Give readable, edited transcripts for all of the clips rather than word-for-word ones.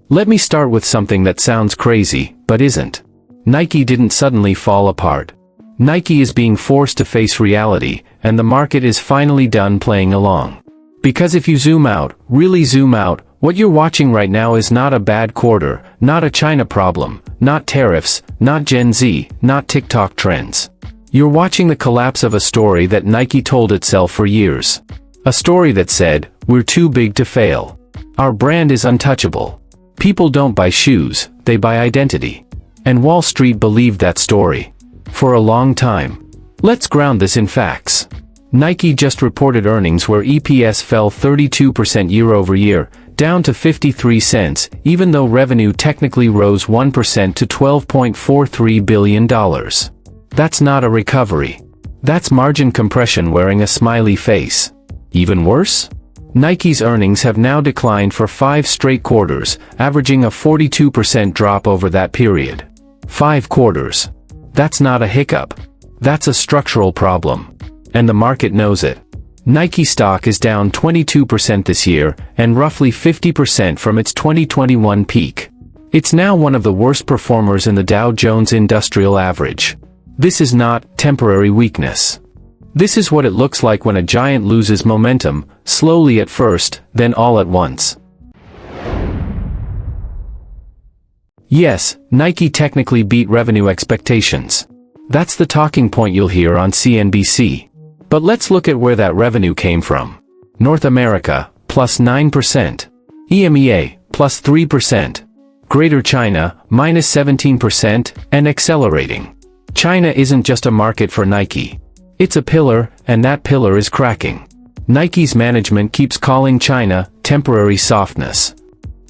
Let me start with something that sounds crazy, but isn't. Nike didn't suddenly fall apart. Nike is being forced to face reality, and the market is finally done playing along. Because if you zoom out, really zoom out, what you're watching right now is not a bad quarter, not a China problem, not tariffs, not Gen Z, not TikTok trends. You're watching the collapse of a story that Nike told itself for years. A story that said, "We're too big to fail. Our brand is untouchable. People don't buy shoes, they buy identity." And Wall Street believed that story. For a long time. Let's ground this in facts. Nike just reported earnings where EPS fell 32% year-over-year, down to 53 cents, even though revenue technically rose 1% to $12.43 billion. That's not a recovery. That's margin compression wearing a smiley face. Even worse? Nike's earnings have now declined for 5 straight quarters, averaging a 42% drop over that period. 5 quarters. That's not a hiccup. That's a structural problem. And the market knows it. Nike stock is down 22% this year, and roughly 50% from its 2021 peak. It's now one of the worst performers in the Dow Jones Industrial Average. This is not temporary weakness. This is what it looks like when a giant loses momentum, slowly at first, then all at once. Yes, Nike technically beat revenue expectations. That's the talking point you'll hear on CNBC. But let's look at where that revenue came from. North America, plus 9%. EMEA, plus 3%. Greater China, minus 17%, and accelerating. China isn't just a market for Nike. It's a pillar, and that pillar is cracking. Nike's management keeps calling China temporary softness.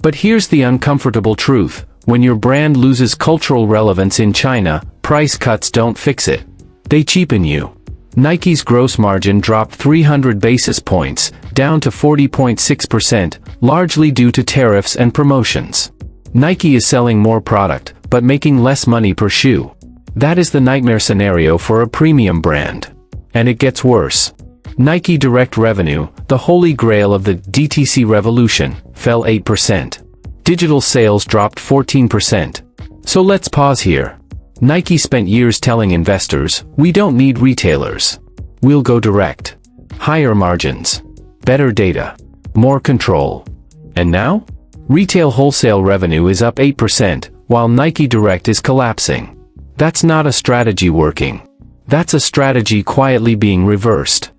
But here's the uncomfortable truth. When your brand loses cultural relevance in China, price cuts don't fix it. They cheapen you. Nike's gross margin dropped 300 basis points, down to 40.6%, largely due to tariffs and promotions. Nike is selling more product, but making less money per shoe. That is the nightmare scenario for a premium brand. And it gets worse. Nike direct revenue, the holy grail of the DTC revolution, fell 8%. Digital sales dropped 14%. So let's pause here. Nike spent years telling investors, we don't need retailers. We'll go direct. Higher margins. Better data. More control. And now? Retail wholesale revenue is up 8%, while Nike Direct is collapsing. That's not a strategy working. That's a strategy quietly being reversed.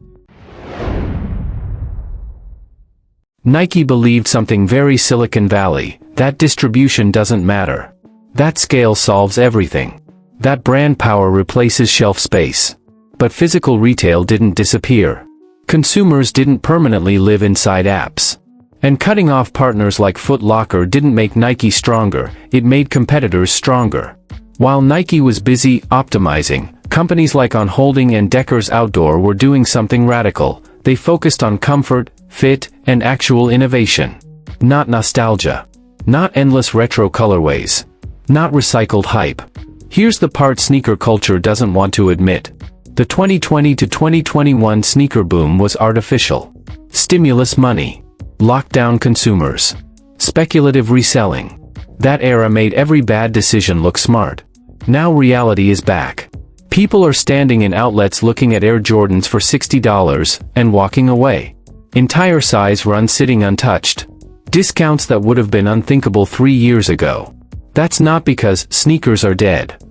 Nike believed something very Silicon Valley, that distribution doesn't matter. That scale solves everything. That brand power replaces shelf space. But physical retail didn't disappear. Consumers didn't permanently live inside apps. And cutting off partners like Foot Locker didn't make Nike stronger, it made competitors stronger. While Nike was busy optimizing, companies like On Holding and Deckers Outdoor were doing something radical. They focused on comfort, fit, and actual innovation. Not nostalgia. Not endless retro colorways. Not recycled hype. Here's the part sneaker culture doesn't want to admit. The 2020 to 2021 sneaker boom was artificial. Stimulus money. Lockdown consumers. Speculative reselling. That era made every bad decision look smart. Now reality is back. People are standing in outlets looking at Air Jordans for $60 and walking away. Entire size runs sitting untouched. Discounts that would have been unthinkable 3 years ago. That's not because sneakers are dead.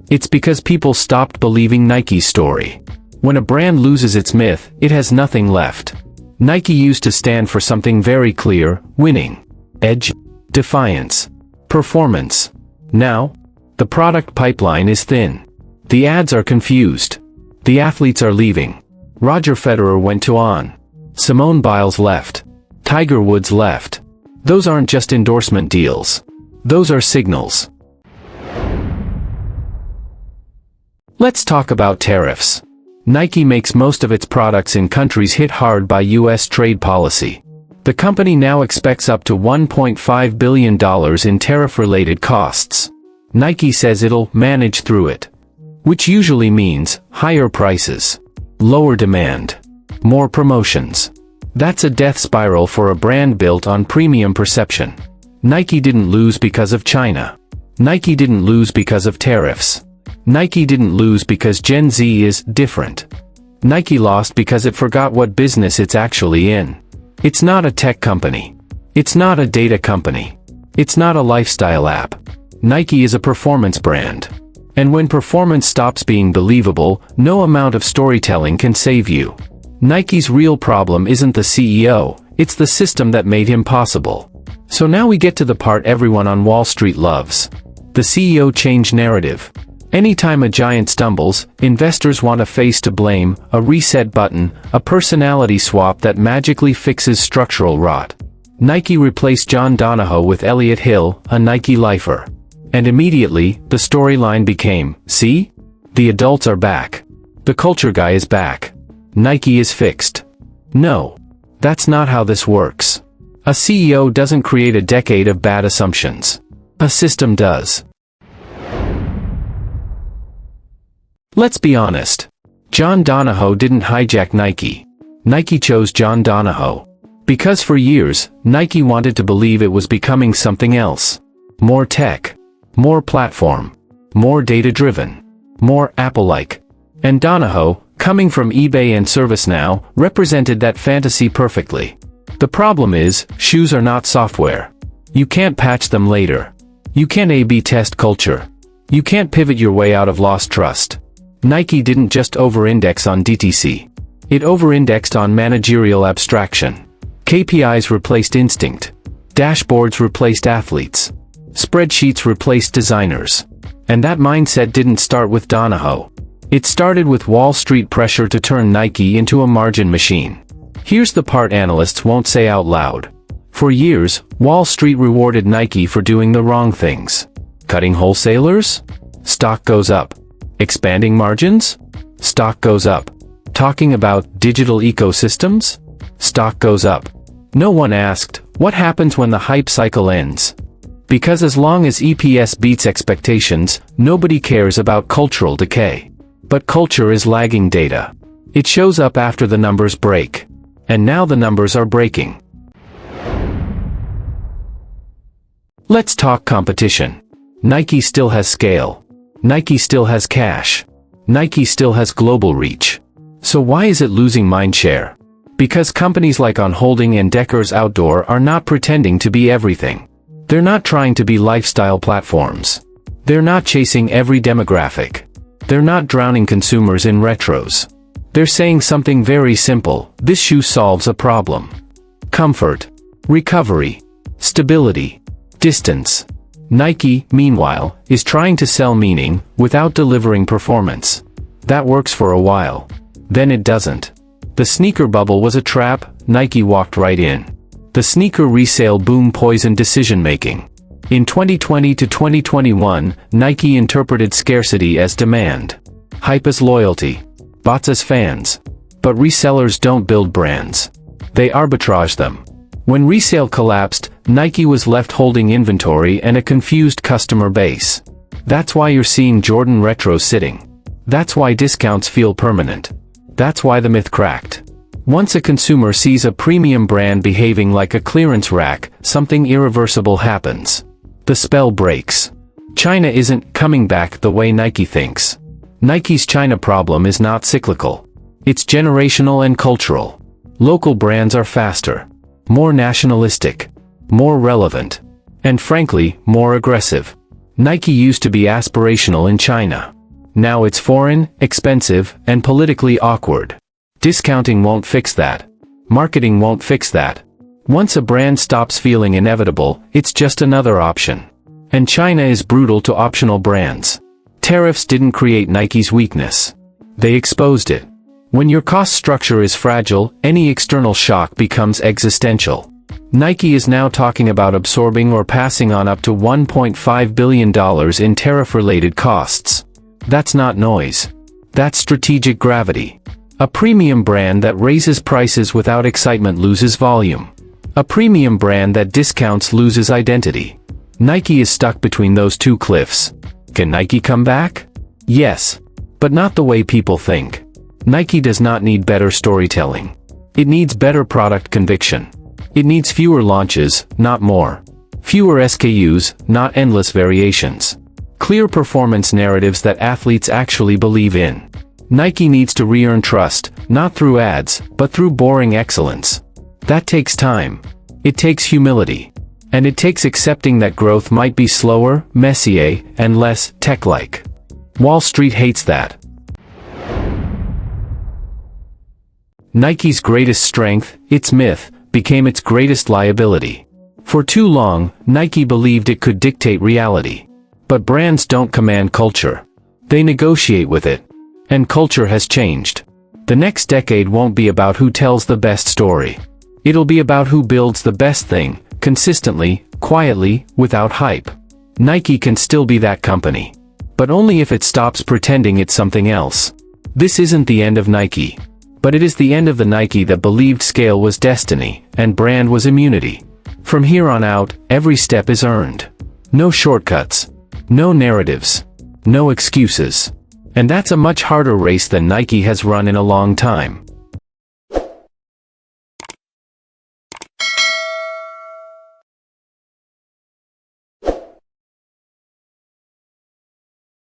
It's because people stopped believing Nike's story. When a brand loses its myth, it has nothing left. Nike used to stand for something very clear: winning, edge, defiance, performance. Now, the product pipeline is thin. The ads are confused. The athletes are leaving. Roger Federer went to On. Simone Biles left. Tiger Woods left. Those aren't just endorsement deals. Those are signals. Let's talk about tariffs. Nike makes most of its products in countries hit hard by U.S. trade policy. The company now expects up to $1.5 billion in tariff-related costs. Nike says it'll manage through it. Which usually means higher prices, lower demand, more promotions. That's a death spiral for a brand built on premium perception. Nike didn't lose because of China. Nike didn't lose because of tariffs. Nike didn't lose because Gen Z is different. Nike lost because it forgot what business it's actually in. It's not a tech company. It's not a data company. It's not a lifestyle app. Nike is a performance brand. And when performance stops being believable, no amount of storytelling can save you. Nike's real problem isn't the CEO, it's the system that made him possible. So now we get to the part everyone on Wall Street loves. The CEO change narrative. Anytime a giant stumbles, investors want a face to blame, a reset button, a personality swap that magically fixes structural rot. Nike replaced John Donahoe with Elliott Hill, a Nike lifer. And immediately, the storyline became, see? The adults are back. The culture guy is back. Nike is fixed. No. That's not how this works. A CEO doesn't create a decade of bad assumptions. A system does. Let's be honest. John Donahoe didn't hijack Nike. Nike chose John Donahoe. Because for years, Nike wanted to believe it was becoming something else. More tech. More platform. More data-driven. More Apple-like. And Donahoe, coming from eBay and ServiceNow, represented that fantasy perfectly. The problem is, shoes are not software. You can't patch them later. You can't A/B test culture. You can't pivot your way out of lost trust. Nike didn't just over-index on DTC. It over-indexed on managerial abstraction. KPIs replaced instinct. Dashboards replaced athletes. Spreadsheets replaced designers. And that mindset didn't start with Donahoe. It started with Wall Street pressure to turn Nike into a margin machine. Here's the part analysts won't say out loud. For years, Wall Street rewarded Nike for doing the wrong things. Cutting wholesalers? Stock goes up. Expanding margins? Stock goes up. Talking about digital ecosystems? Stock goes up. No one asked, what happens when the hype cycle ends? Because as long as EPS beats expectations, nobody cares about cultural decay. But culture is lagging data. It shows up after the numbers break. And now the numbers are breaking. Let's talk competition. Nike still has scale. Nike still has cash. Nike still has global reach. So why is it losing mind share? Because companies like On Holding and Deckers Outdoor are not pretending to be everything. They're not trying to be lifestyle platforms. They're not chasing every demographic. They're not drowning consumers in retros. They're saying something very simple: this shoe solves a problem. Comfort. Recovery. Stability. Distance. Nike, meanwhile, is trying to sell meaning, without delivering performance. That works for a while. Then it doesn't. The sneaker bubble was a trap, Nike walked right in. The sneaker resale boom poisoned decision-making. In 2020 to 2021, Nike interpreted scarcity as demand. Hype as loyalty. Bots as fans. But resellers don't build brands. They arbitrage them. When resale collapsed, Nike was left holding inventory and a confused customer base. That's why you're seeing Jordan retros sitting. That's why discounts feel permanent. That's why the myth cracked. Once a consumer sees a premium brand behaving like a clearance rack, something irreversible happens. The spell breaks. China isn't coming back the way Nike thinks. Nike's China problem is not cyclical. It's generational and cultural. Local brands are faster, more nationalistic, more relevant, and frankly, more aggressive. Nike used to be aspirational in China. Now it's foreign, expensive, and politically awkward. Discounting won't fix that. Marketing won't fix that. Once a brand stops feeling inevitable, it's just another option. And China is brutal to optional brands. Tariffs didn't create Nike's weakness. They exposed it. When your cost structure is fragile, any external shock becomes existential. Nike is now talking about absorbing or passing on up to $1.5 billion in tariff-related costs. That's not noise. That's strategic gravity. A premium brand that raises prices without excitement loses volume. A premium brand that discounts loses identity. Nike is stuck between those two cliffs. Can Nike come back? Yes. But not the way people think. Nike does not need better storytelling. It needs better product conviction. It needs fewer launches, not more. Fewer SKUs, not endless variations. Clear performance narratives that athletes actually believe in. Nike needs to re-earn trust, not through ads, but through boring excellence. That takes time. It takes humility. And it takes accepting that growth might be slower, messier, and less tech-like. Wall Street hates that. Nike's greatest strength, its myth, became its greatest liability. For too long, Nike believed it could dictate reality. But brands don't command culture. They negotiate with it. And culture has changed. The next decade won't be about who tells the best story. It'll be about who builds the best thing, consistently, quietly, without hype. Nike can still be that company. But only if it stops pretending it's something else. This isn't the end of Nike. But it is the end of the Nike that believed scale was destiny, and brand was immunity. From here on out, every step is earned. No shortcuts. No narratives. No excuses. And that's a much harder race than Nike has run in a long time.